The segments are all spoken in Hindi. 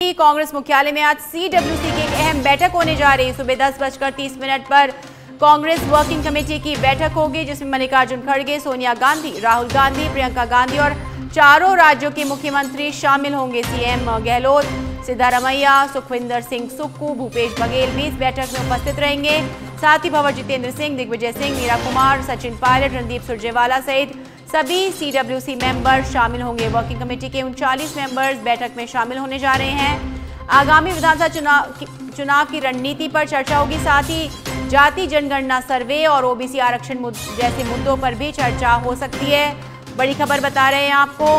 कांग्रेस मुख्यालय में आज सीडब्ल्यूसी की एक अहम बैठक होने जा रही है। सुबह 10:30 पर कांग्रेस वर्किंग कमेटी की बैठक होगी, जिसमें मल्लिकार्जुन खड़गे, सोनिया गांधी, राहुल गांधी, प्रियंका गांधी और चारों राज्यों के मुख्यमंत्री शामिल होंगे। सीएम गहलोत, सिद्धारमैया, सुखविंदर सिंह सुक्खू, भूपेश बघेल भी इस बैठक में उपस्थित रहेंगे। साथ ही भंवर जितेंद्र सिंह, दिग्विजय सिंह, मीरा कुमार, सचिन पायलट, रणदीप सुरजेवाला सहित सभी सीडब्ल्यूसी मेंबर शामिल होंगे। वर्किंग कमेटी के 39 मेंबर्स बैठक में शामिल होने जा रहे हैं। आगामी विधानसभा चुनाव की रणनीति पर चर्चा होगी। साथ ही जाति जनगणना सर्वे और ओबीसी आरक्षण जैसे मुद्दों पर भी चर्चा हो सकती है। बड़ी खबर बता रहे हैं आपको,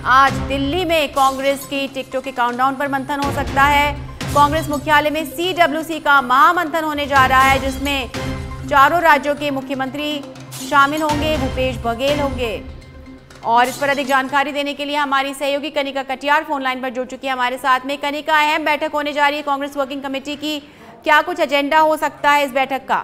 आज दिल्ली में कांग्रेस की टिकटों के काउंटडाउन पर मंथन हो सकता है। कांग्रेस मुख्यालय में सीडब्ल्यूसी का महामंथन होने जा रहा है, जिसमें चारों राज्यों के मुख्यमंत्री शामिल होंगे, भूपेश बघेल होंगे। और इस पर अधिक जानकारी देने के लिए हमारी सहयोगी कनिका कटियार फोन लाइन पर जुड़ चुकी है हमारे साथ में। कनिका, अहम बैठक होने जा रही है कांग्रेस वर्किंग कमेटी की, क्या कुछ एजेंडा हो सकता है इस बैठक का?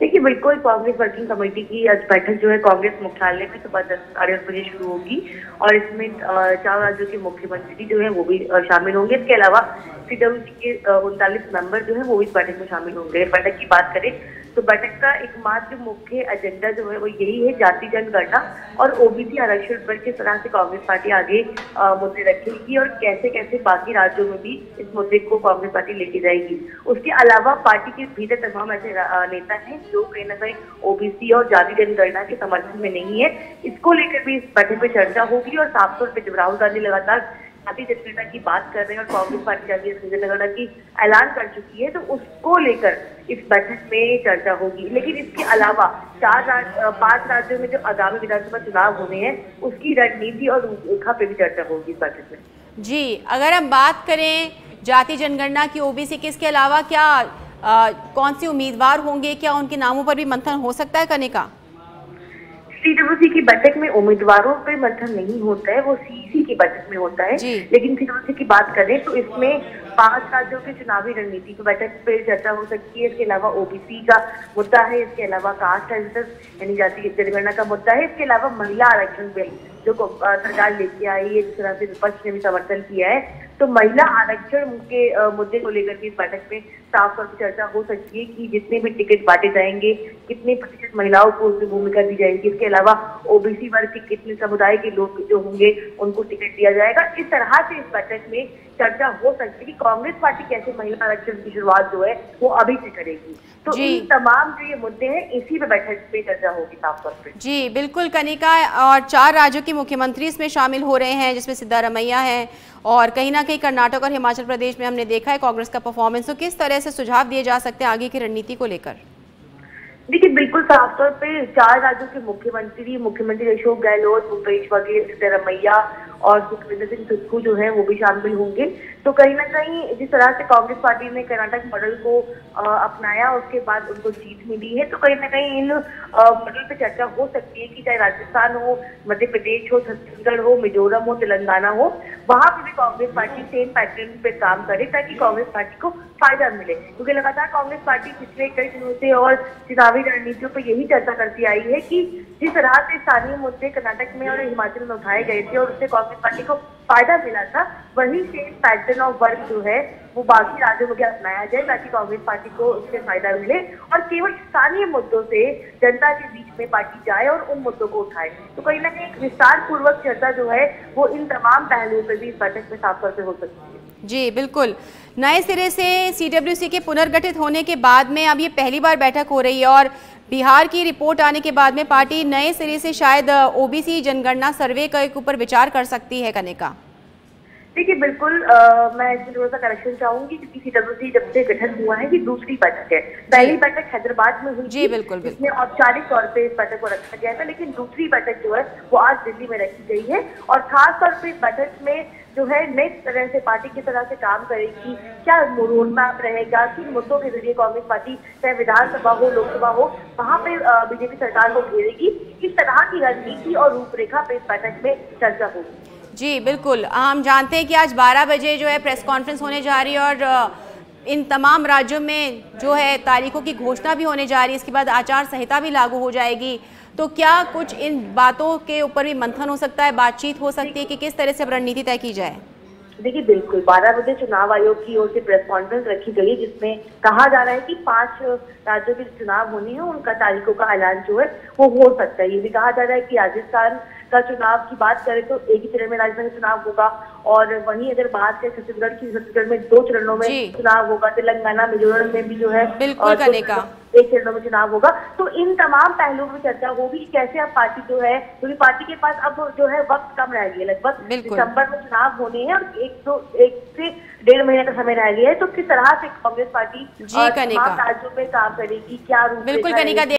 देखिए, बिल्कुल कांग्रेस वर्किंग कमेटी की आज बैठक जो है कांग्रेस मुख्यालय में सुबह 10 बजे शुरू होगी और इसमें 4 राज्यों के मुख्यमंत्री जो है वो भी शामिल होंगे। इसके अलावा सीडब्ल्यूसी के 39 मेंबर जो है वो इस बैठक में शामिल होंगे। बैठक की बात करें तो बैठक का एकमात्र मुख्य एजेंडा जो है वो यही है, जाति जनगणना और ओबीसी आरक्षण पर किस तरह से कांग्रेस पार्टी आगे मुद्दे रखेगी और कैसे कैसे बाकी राज्यों में भी इस मुद्दे को कांग्रेस पार्टी लेके जाएगी। उसके अलावा पार्टी के भीतर तमाम ऐसे नेता हैं जो कहीं ना कहीं ओबीसी और जाति जनगणना के समर्थन में नहीं है। इसको लेकर भी इस बैठक में चर्चा होगी और साफ तौर पर जब राहुल गांधी लगातार जाति जनगणना की बात कर रहे हैं और कांग्रेस पार्टी जाति जनगणना की ऐलान कर चुकी है, तो उसको लेकर इस बैठक में चर्चा होगी। लेकिन इसके अलावा 5 राज्यों में जो आगामी विधानसभा चुनाव होने हैं उसकी रणनीति और रूपरेखा पे भी चर्चा होगी इस बैठक में। जी, अगर हम बात करें जाति जनगणना की, ओबीसी की, इसके अलावा क्या कौन सी उम्मीदवार होंगे, क्या उनके नामों पर भी मंथन हो सकता है कनिका? सीडब्ल्यूसी की बैठक में उम्मीदवारों पे मंथन नहीं होता है, वो सीईसी की बैठक में होता है। लेकिन सीडब्ल्यूसी की बात करें तो इसमें 5 राज्यों की चुनावी रणनीति की बैठक पे चर्चा हो सकती है। इसके अलावा ओबीसी का मुद्दा है, इसके अलावा कास्ट सेंसस यानी जाति जनगणना का मुद्दा है, इसके अलावा महिला आरक्षण बिल जो सरकार लेके आई है, जिस तरह से विपक्ष ने भी समर्थन किया है, तो महिला आरक्षण के मुद्दे को लेकर भी इस बैठक में साफ तौर पर चर्चा हो सकती है कि जितने भी टिकट बांटे जाएंगे कितने प्रतिशत महिलाओं को उसमें भूमिका दी जाएगी। इसके अलावा ओबीसी वर्ग के कितने समुदाय के लोग जो होंगे उनको टिकट दिया जाएगा। इस तरह से इस बैठक में चर्चा हो सकती है कि कांग्रेस पार्टी कैसे महिला आरक्षण की शुरुआत जो है वो अभी से करेगी। तो इन तमाम जो ये मुद्दे हैं इसी पे बैठक पे चर्चा होगी साफ तौर पे। जी बिल्कुल कनिका, और 4 राज्यों के मुख्यमंत्री इसमें शामिल हो रहे हैं, जिसमें सिद्धारमैया है और कहीं ना कहीं कर्नाटक और हिमाचल प्रदेश में हमने देखा है कांग्रेस का परफॉर्मेंस। तो किस तरह से सुझाव दिए जा सकते हैं आगे की रणनीति को लेकर? देखिए, बिल्कुल साफ तौर पे 4 राज्यों के मुख्यमंत्री अशोक गहलोत, भूपेश बघेल, सिद्धारमैया और सुखविंदर सिंह सुक्खू जो है वो भी शामिल होंगे। तो कहीं ना कहीं जिस तरह से कांग्रेस पार्टी ने कर्नाटक मॉडल को अपनाया उसके बाद उनको जीत मिली है, तो कहीं ना कहीं इन मॉडल पे चर्चा हो सकती है कि चाहे राजस्थान हो, मध्य प्रदेश हो, छत्तीसगढ़ हो, मिजोरम हो, तेलंगाना हो, वहां पर भी कांग्रेस पार्टी सेम पैटर्न पे काम करे ताकि कांग्रेस पार्टी को फायदा मिले। क्योंकि लगातार कांग्रेस पार्टी पिछले कई दिनों से और चुनावी रणनीतियों पर यही चर्चा करती आई है कि जिस तरह से स्थानीय मुद्दे कर्नाटक में और हिमाचल में उठाए गए थे और उससे कांग्रेस पार्टी को फायदा मिला था, वही सेम पैटर्न ऑफ वर्क जो है वो बाकी राज्यों में अपनाया जाए ताकि कांग्रेस पार्टी को उससे फायदा मिले और केवल स्थानीय मुद्दों से जनता के बीच में पार्टी जाए और उन मुद्दों को उठाए। तो कहीं ना कहीं एक विस्तार पूर्वक चर्चा जो है वो इन तमाम पहलुओं पर भी इस बैठक में साफ तौर पर हो सकती है। जी बिल्कुल, नए सिरे से सीडब्ल्यूसी के पुनर्गठित होने के बाद में अब ये पहली बार बैठक हो रही है और बिहार की रिपोर्ट आने के बाद में पार्टी नए सिरे से शायद ओबीसी जनगणना सर्वे के ऊपर विचार कर सकती है कनिका। देखिए, बिल्कुल मैं इसमें थोड़ा सा करेक्शन चाहूंगी क्योंकि सीडब्ल्यूसी जब से गठन हुआ है ये दूसरी बैठक है। पहली बैठक हैदराबाद में हुई जी बिल्कुल, इसमें औपचारिक तौर पे इस बैठक को रखा गया था, लेकिन दूसरी बैठक जो है वो आज दिल्ली में रखी गई है और खास तौर पे इस बैठक में जो है नेक्स्ट तरह से पार्टी किस तरह से काम करेगी, क्या रोड मैप रहेगा, किन मुद्दों के जरिए कांग्रेस पार्टी चाहे विधानसभा हो, लोकसभा हो, वहां पे बीजेपी सरकार को घेरेगी, इस तरह की रणनीति और रूपरेखा पे इस बैठक में चर्चा होगी। जी बिल्कुल, हम जानते हैं कि आज 12 बजे जो है प्रेस कॉन्फ्रेंस होने जा रही है और इन तमाम राज्यों में जो है तारीखों की घोषणा भी होने जा रही है। इसके बाद आचार संहिता भी लागू हो जाएगी। तो क्या कुछ इन बातों के ऊपर भी मंथन हो सकता है, बातचीत हो सकती है कि किस तरह से अब रणनीति तय की जाए? देखिए बिल्कुल 12 बजे चुनाव आयोग की ओर से प्रेस कॉन्फ्रेंस रखी गई, जिसमें कहा जा रहा है कि 5 राज्यों के चुनाव होने हैं, उनका तारीखों का ऐलान जो है वो हो सकता है। ये भी कहा जा रहा है कि राजस्थान का चुनाव की बात करें तो एक ही चरण में राजस्थान चुनाव होगा, और वहीं अगर बात करें छत्तीसगढ़ की, छत्तीसगढ़ में 2 चरणों में चुनाव होगा, तेलंगाना मिजोरम में भी जो है बिल्कुल कनिका 1 चरणों में चुनाव होगा। तो इन तमाम पहलुओं में चर्चा होगी कैसे अब पार्टी जो है, क्योंकि पार्टी के पास अब जो है वक्त कम रह गया, लगभग दिसंबर में चुनाव होने हैं और 1 से 1.5 महीने का समय रह गया है। तो किस तरह से कांग्रेस पार्टी तमाम राज्यों में काम करेगी, क्या रूप बिल्कुल कनिका।